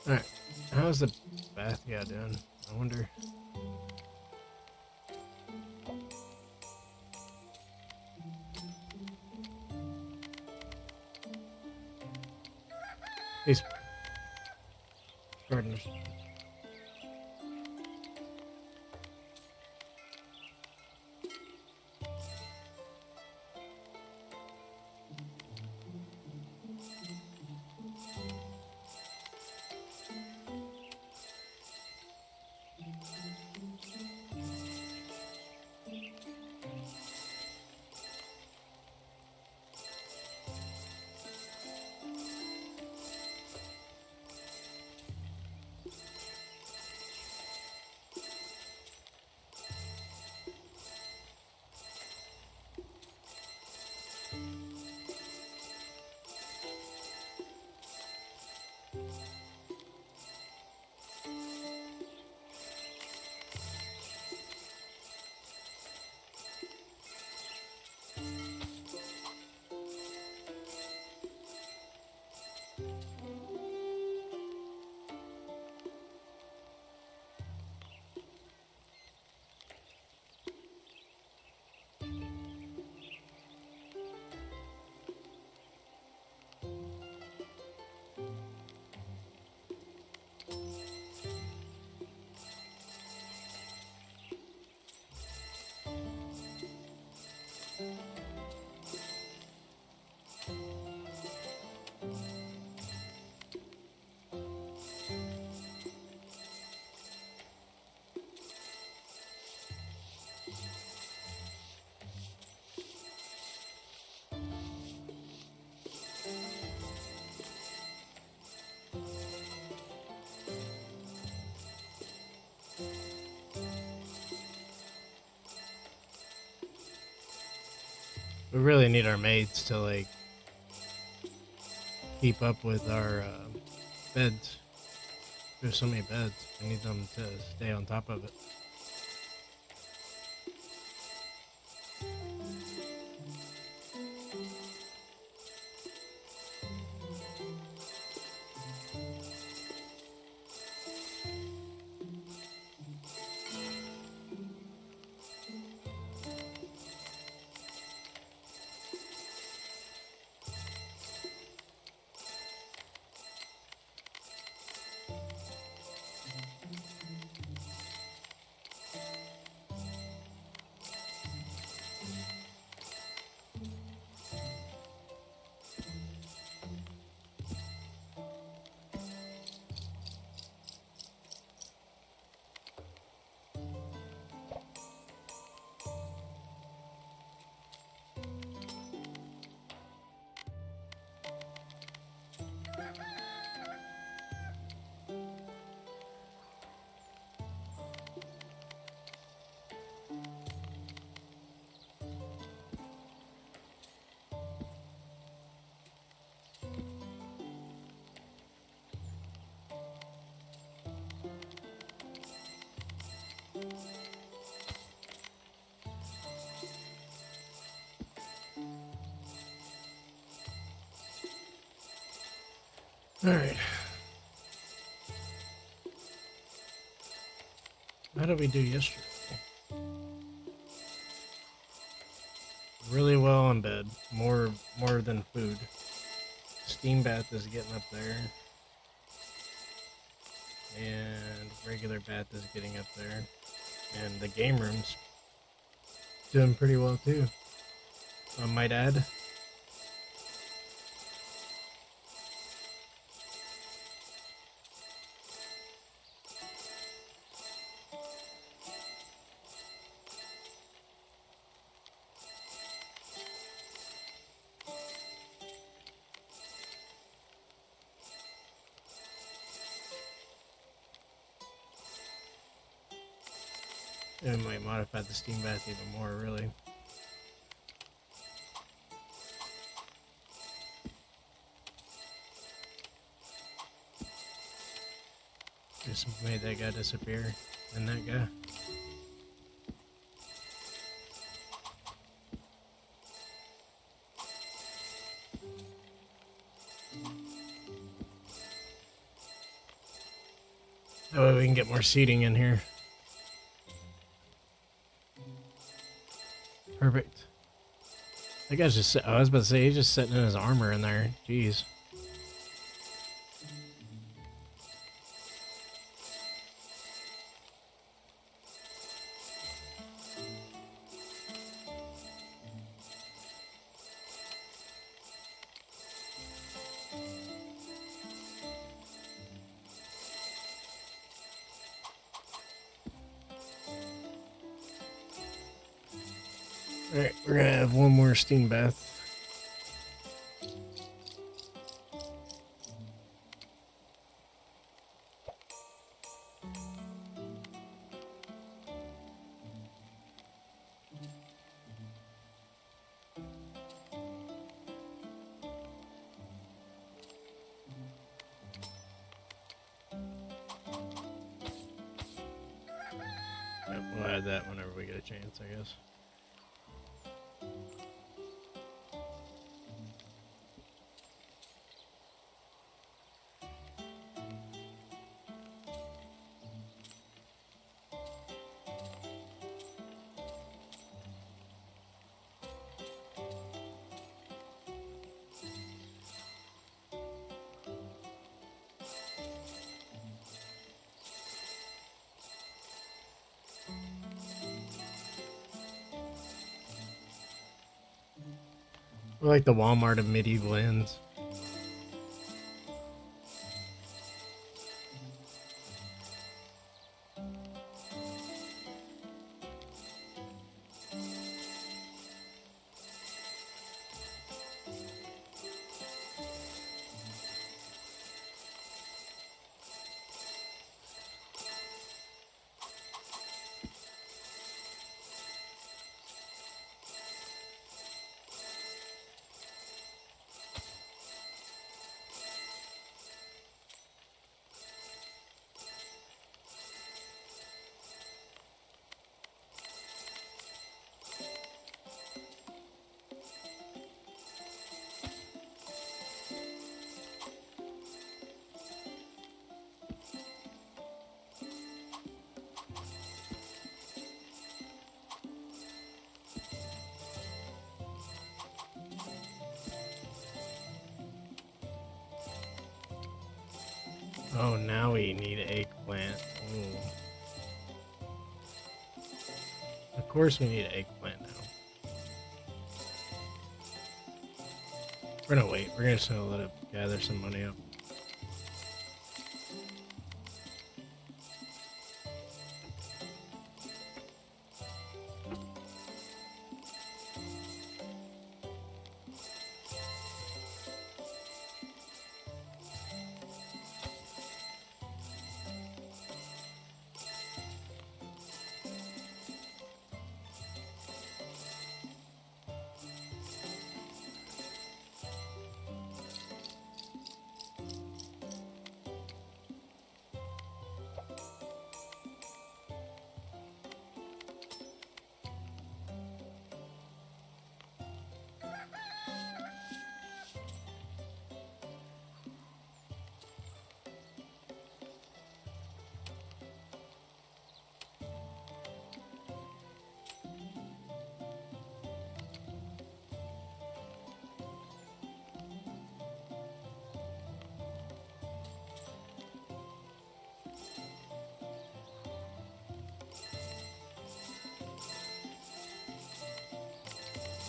Alright, how's the bath guy doing? I wonder. These gardeners. We really need our maids to like keep up with our beds. There's so many beds. We need them to stay on top of it. All right. How did we do yesterday? Really well in bed. More than food. Steam bath is getting up there. And regular bath is getting up there. And the game room's doing pretty well too, I might add. And we might modify the steam bath even more, really. Just made that guy disappear. And that guy. That way we can get more seating in here. Perfect. That guy's just, I was about to say, he's just sitting in his armor in there. Jeez. Alright, we're gonna have one more steam bath. Yep, we'll add that whenever we get a chance, I guess. We're like the Walmart of medieval inns. Oh, now we need eggplant. Ooh. Of course we need eggplant now. We're gonna wait. We're just gonna let it gather some money up.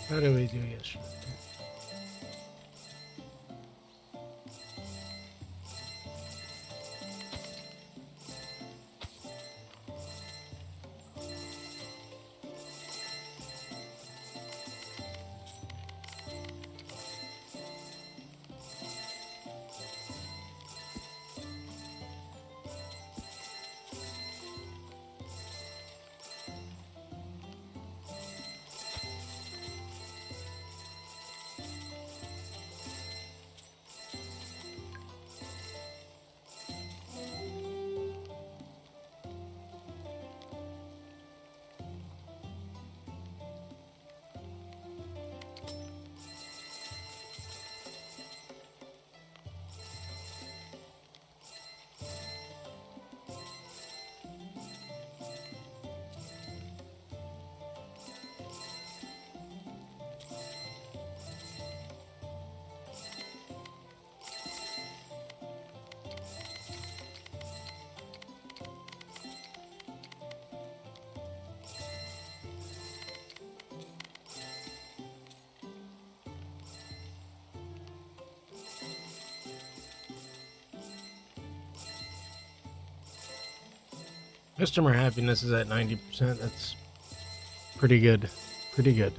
How did we do yesterday? Customer happiness is at 90%. That's pretty good. Pretty good.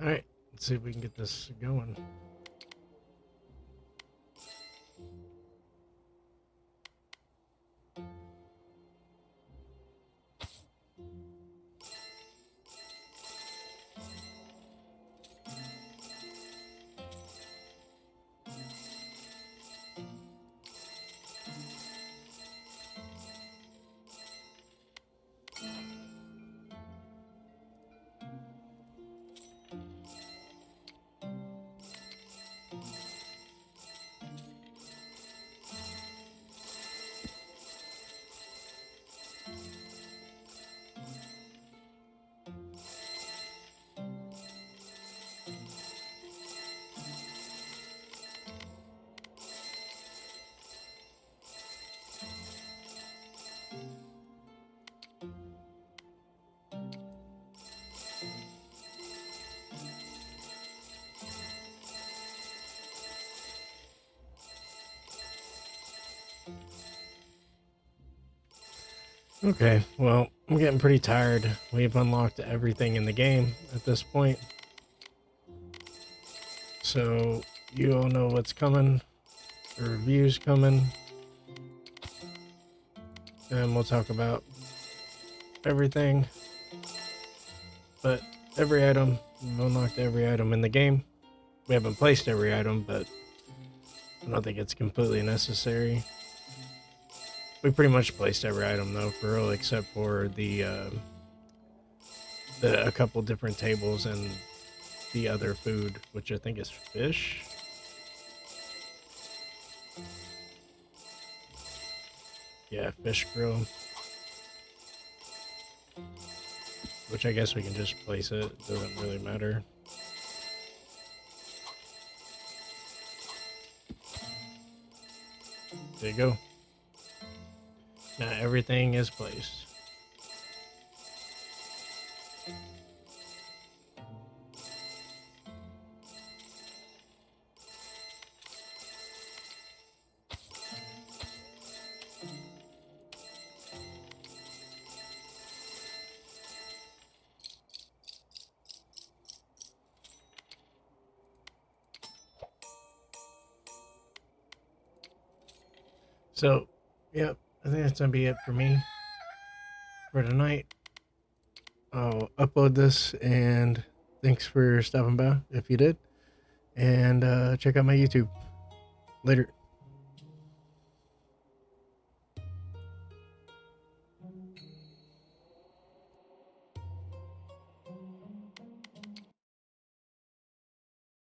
All right, let's see if we can get this going. Okay, well, I'm getting pretty tired. We've unlocked everything in the game at this point. So, you all know what's coming. The review's coming. And we'll talk about everything. But every item, we've unlocked every item in the game. We haven't placed every item, but I don't think it's completely necessary. We pretty much placed every item though, for real, except for the a couple different tables and the other food, which I think is fish. Yeah, fish grill. Which I guess we can just place it. Doesn't really matter. There you go. Now everything is placed. So, yep, I think that's gonna be it for me for tonight. I'll upload this, and thanks for stopping by if you did. And check out my YouTube. Later.